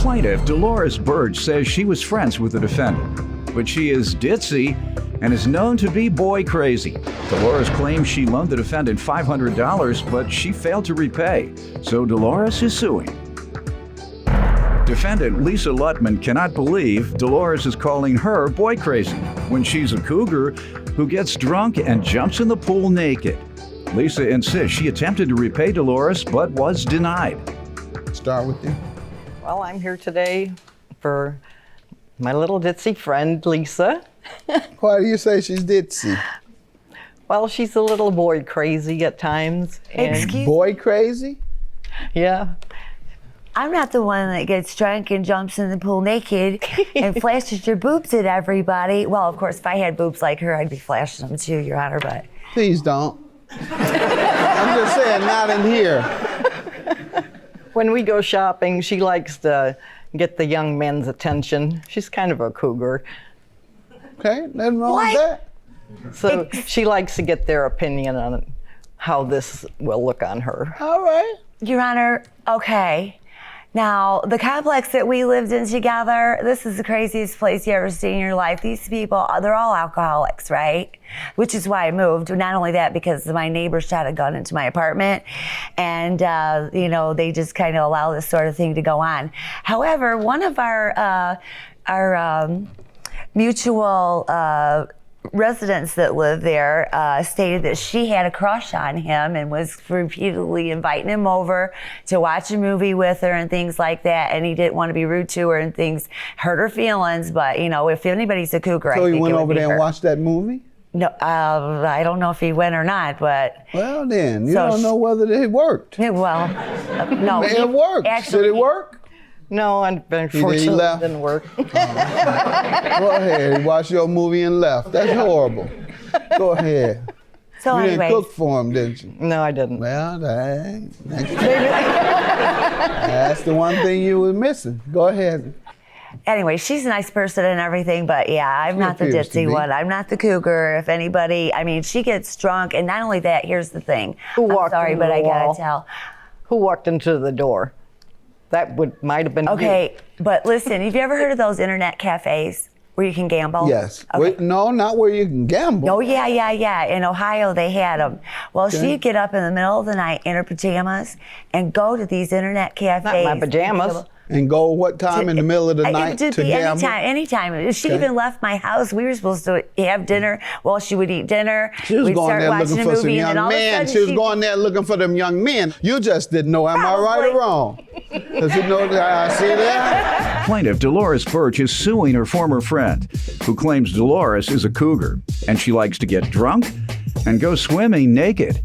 Plaintiff Dolores Birch says she was friends with the defendant, but she is ditzy and is known to be boy crazy. Dolores claims she loaned the defendant $500, but she failed to repay, so Dolores is suing. Defendant Lisa Lutman cannot believe Dolores is calling her boy crazy when she's a cougar who gets drunk and jumps in the pool naked. Lisa insists she attempted to repay Dolores but was denied. Start with you. Well, I'm here today for my little ditzy friend, Lisa. Why do you say she's ditzy? Well, she's a little boy crazy at times. Excuse Boy crazy? Yeah. I'm not the one that gets drunk and jumps in the pool naked and flashes your boobs at everybody. Well, of course, if I had boobs like her, I'd be flashing them too, Your Honor, but... Please don't. I'm just saying, not in here. When we go shopping, she likes to get the young men's attention. She's kind of a cougar. Okay, nothing wrong with that. So she likes to get their opinion on how this will look on her. All right. Your Honor, okay. Now, the complex that we lived in together, this is the craziest place you ever see in your life. These people, they're all alcoholics, right? Which is why I moved. Not only that, because my neighbor shot a gun into my apartment, and they just kind of allow this sort of thing to go on. However, one of our mutual residents that live there stated that she had a crush on him and was repeatedly inviting him over to watch a movie with her and things like that, and he didn't want to be rude to her and things hurt her feelings, but if anybody's a cougar, I So think he went it would over be there her. and watched that movie? No, I don't know if he went or not, but... Well then, you So don't know whether it worked. Well, no. It worked. Actually, Did it work? No, unfortunately, left? it didn't work. Go ahead, he watched your movie and left. That's horrible. Go ahead. So You didn't anyways, cook for him, didn't you? No, I didn't. Well, that's the one thing you were missing. Go ahead. anyway, she's a nice person and everything, but yeah, I'm not the appears to ditzy be. one. I'm not the cougar. If anybody, she gets drunk, and not only that, here's the thing. Who I'm walked sorry, into but the I gotta wall? tell. Who walked into the door? That might have been Okay, but listen, have you ever heard of those internet cafes where you can gamble? Yes. Okay. Wait, no, not where you can gamble. Oh, yeah. In Ohio, they had them. Well, she'd get up in the middle of the night in her pajamas and go to these internet cafes. Not my pajamas. And go what time in the middle of the night to gamble? Anytime. She Okay. even left my house. We were supposed to have dinner. Well, she would eat dinner. She was We'd going start there watching looking a for some movie, and then young all of a men. sudden She was she'd- going there looking for them young men. You just didn't know, am I right or Probably. wrong? Does you know that I see that? Plaintiff Dolores Birch is suing her former friend, who claims Dolores is a cougar, and she likes to get drunk and go swimming naked.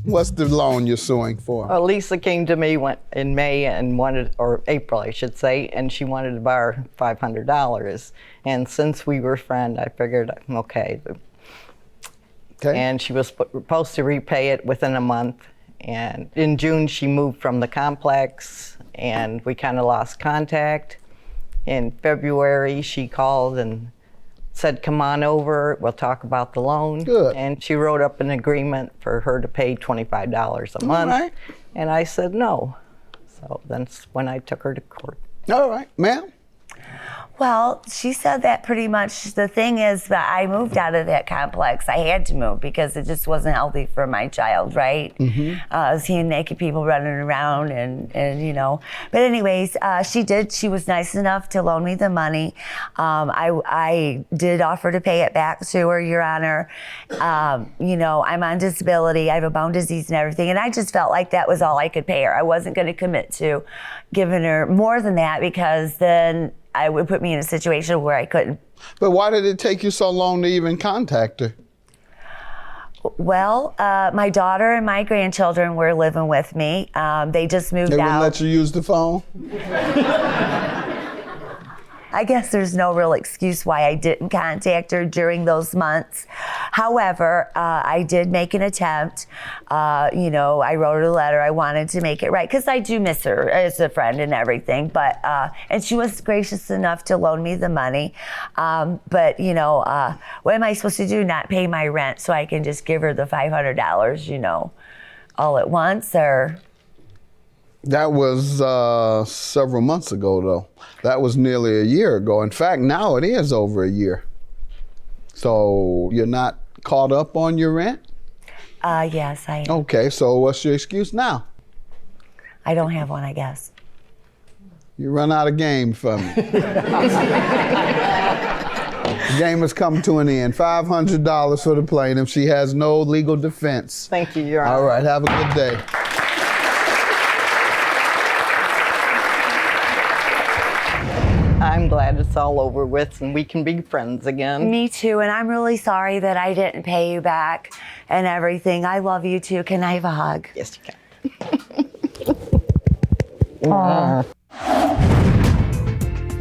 What's the loan you're suing for? Lisa came to me in May and or April, I should say, and she wanted to borrow $500. And since we were friends, I figured, okay. Okay. And she was supposed to repay it within a month. And in June, she moved from the complex, and we kind of lost contact. In February, she called and said, come on over, we'll talk about the loan. Good. And she wrote up an agreement for her to pay $25 a month. right. And I said no. So that's when I took her to court. All right, ma'am. Well, she said that pretty much. The thing is that I moved out of that complex. I had to move because it just wasn't healthy for my child, right? Seeing naked people running around and But anyways, she was nice enough to loan me the money. I did offer to pay it back to her, Your Honor. I'm on disability. I have a bone disease and everything. And I just felt like that was all I could pay her. I wasn't going to commit to giving her more than that because then I would put me in a situation where I couldn't. But why did it take you so long to even contact her? Well, my daughter and my grandchildren were living with me. They just moved They wouldn't out. let you use the phone? I guess there's no real excuse why I didn't contact her during those months. However, I did make an attempt. I wrote her a letter. I wanted to make it right because I do miss her as a friend and everything. But and she was gracious enough to loan me the money. But what am I supposed to do? Not pay my rent so I can just give her the $500? All at once, or? That was several months ago, though. That was nearly a year ago. In fact, now it is over a year. So you're not caught up on your rent? Yes, I am. Okay, so what's your excuse now? I don't have one, I guess. You run out of game for me. The game has come to an end. $500 for the plaintiff. She has no legal defense. Thank you, Your Honor. All right, have a good day. I'm glad it's all over with and we can be friends again. Me too, and I'm really sorry that I didn't pay you back and everything. I love you too. Can I have a hug? Yes, you can.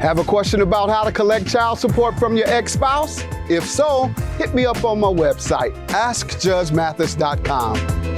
Have a question about how to collect child support from your ex-spouse? If so, hit me up on my website, askjudgemathis.com.